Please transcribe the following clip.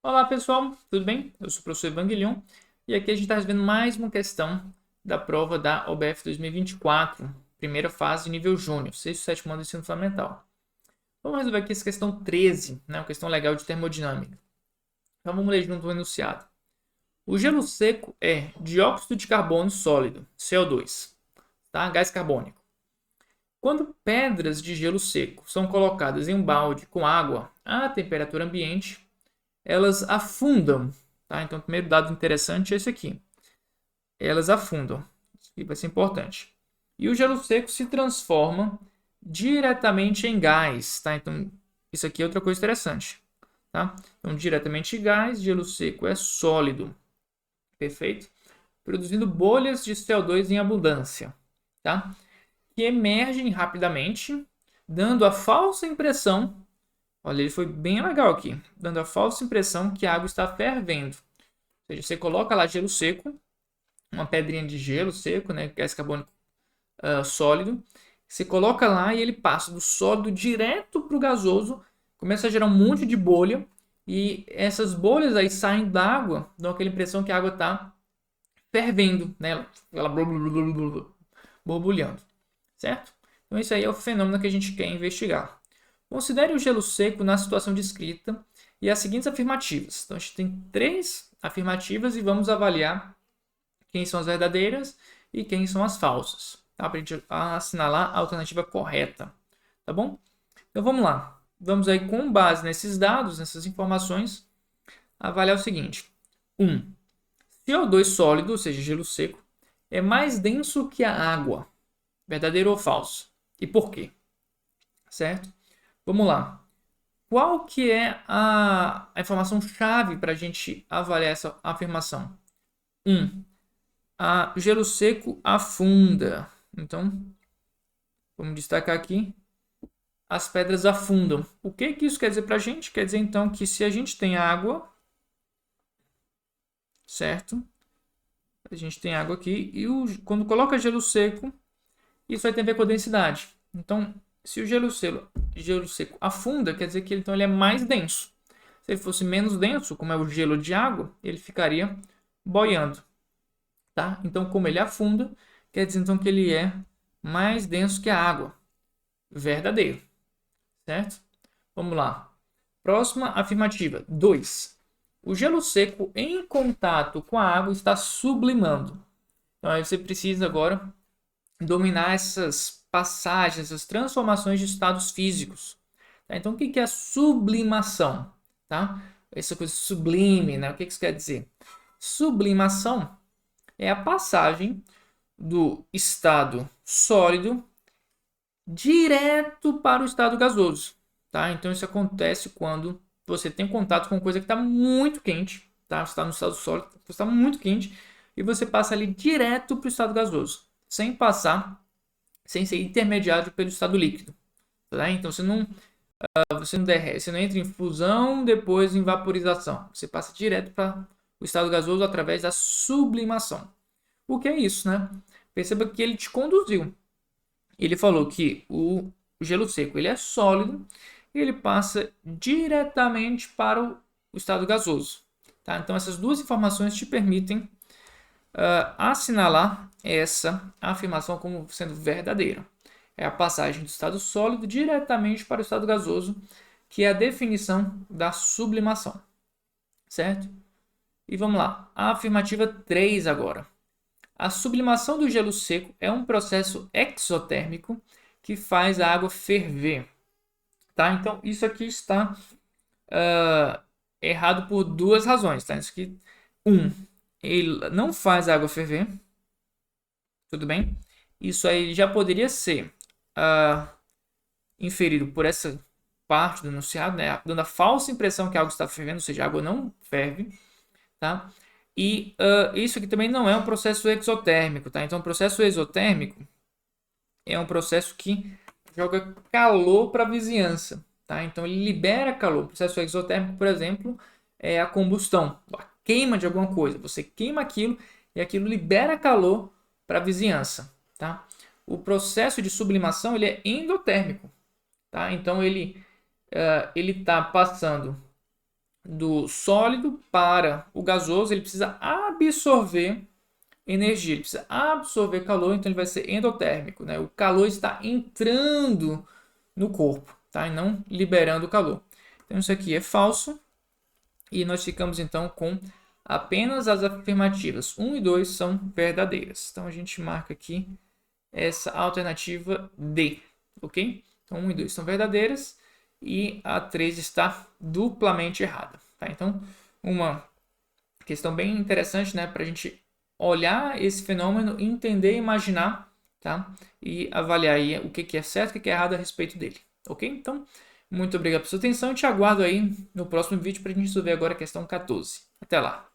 Olá pessoal, tudo bem? Eu sou o professor Ivan Guilhom e aqui a gente está resolvendo mais uma questão da prova da OBF 2024, primeira fase, nível júnior, sexto e sétimo ano do ensino fundamental. Vamos resolver aqui essa questão 13, né, uma questão legal de termodinâmica. Então vamos ler junto o enunciado. O gelo seco é dióxido de carbono sólido, CO2, tá? Gás carbônico. Quando pedras de gelo seco são colocadas em um balde com água à temperatura ambiente, elas afundam, tá? Então, o primeiro dado interessante é esse aqui. Elas afundam. Isso aqui vai ser importante. E o gelo seco se transforma diretamente em gás, tá? Então, isso aqui é outra coisa interessante, tá? Então, diretamente em gás, gelo seco é sólido. Perfeito? Produzindo bolhas de CO2 em abundância, tá? Que emergem rapidamente, dando a falsa impressão. Olha, ele foi bem legal aqui, dando a falsa impressão que a água está fervendo. Ou seja, você coloca lá gelo seco, uma pedrinha de gelo seco, né, gás carbônico sólido. Você coloca lá e ele passa do sólido direto para o gasoso, começa a gerar um monte de bolha e essas bolhas aí saem da água, dão aquela impressão que a água está fervendo, né? Ela borbulhando, certo? Então isso aí é o fenômeno que a gente quer investigar. Considere o gelo seco na situação descrita e as seguintes afirmativas. Então a gente tem três afirmativas e vamos avaliar quem são as verdadeiras e quem são as falsas, tá? Para a gente assinalar a alternativa correta, tá bom? Então vamos lá. Vamos aí, com base nesses dados, nessas informações, avaliar o seguinte. 1. CO2 sólido, ou seja, gelo seco, é mais denso que a água. Verdadeiro ou falso? E por quê? Certo? Vamos lá. Qual que é a informação chave para a gente avaliar essa afirmação? 1. O gelo seco afunda. Então, vamos destacar aqui. As pedras afundam. O que que isso quer dizer para a gente? Quer dizer, então, que se a gente tem água, certo? A gente tem água aqui e quando coloca gelo seco, isso vai ter a ver com a densidade. Então, se o gelo seco afunda, quer dizer que então, ele é mais denso. Se ele fosse menos denso, como é o gelo de água, ele ficaria boiando. Tá? Então, como ele afunda, quer dizer então que ele é mais denso que a água. Verdadeiro, certo? Vamos lá. Próxima afirmativa. 2. O gelo seco em contato com a água está sublimando. Então, aí você precisa agora dominar essas passagens, essas transformações de estados físicos. Tá? Então, o que é a sublimação? Tá? Essa coisa sublime, né? O que isso quer dizer? Sublimação é a passagem do estado sólido direto para o estado gasoso. Tá? Então, isso acontece quando você tem contato com coisa que está muito quente. Tá? Você está no estado sólido, você está muito quente, e você passa ali direto para o estado gasoso, sem ser intermediado pelo estado líquido. Tá? Então, você não derrete, você não entra em fusão, depois em vaporização. Você passa direto para o estado gasoso através da sublimação. O que é isso, né? Perceba que ele te conduziu. Ele falou que o gelo seco ele é sólido e ele passa diretamente para o estado gasoso. Tá? Então, essas duas informações te permitem assinalar essa afirmação como sendo verdadeira. É a passagem do estado sólido diretamente para o estado gasoso, que é a definição da sublimação. Certo? E vamos lá. A afirmativa 3 agora. A sublimação do gelo seco é um processo exotérmico que faz a água ferver. Tá? Então, isso aqui está errado por duas razões. Tá? Isso aqui, ele não faz a água ferver. Tudo bem? Isso aí já poderia ser inferido por essa parte do enunciado, né? Dando a falsa impressão que a água está fervendo, ou seja, a água não ferve. Tá? E isso aqui também não é um processo exotérmico, tá? Então, o processo exotérmico é um processo que joga calor para a vizinhança, tá? Então, ele libera calor. O processo exotérmico, por exemplo, é a combustão, a queima de alguma coisa. Você queima aquilo e aquilo libera calor para a vizinhança, tá? O processo de sublimação ele é endotérmico, tá? Então, ele está passando do sólido para o gasoso, ele precisa absorver energia, ele precisa absorver calor, então ele vai ser endotérmico, né? O calor está entrando no corpo, tá? E não liberando o calor. Então isso aqui é falso e nós ficamos então com apenas as afirmativas 1 e 2 são verdadeiras. Então a gente marca aqui essa alternativa D, ok? Então 1 e 2 são verdadeiras e a 3 está duplamente errada, tá? Então uma questão bem interessante, né, para a gente olhar esse fenômeno, entender, imaginar, tá? E avaliar aí o que é certo e o que é errado a respeito dele, ok? Então, muito obrigado pela sua atenção e te aguardo aí no próximo vídeo para a gente resolver agora a questão 14. Até lá!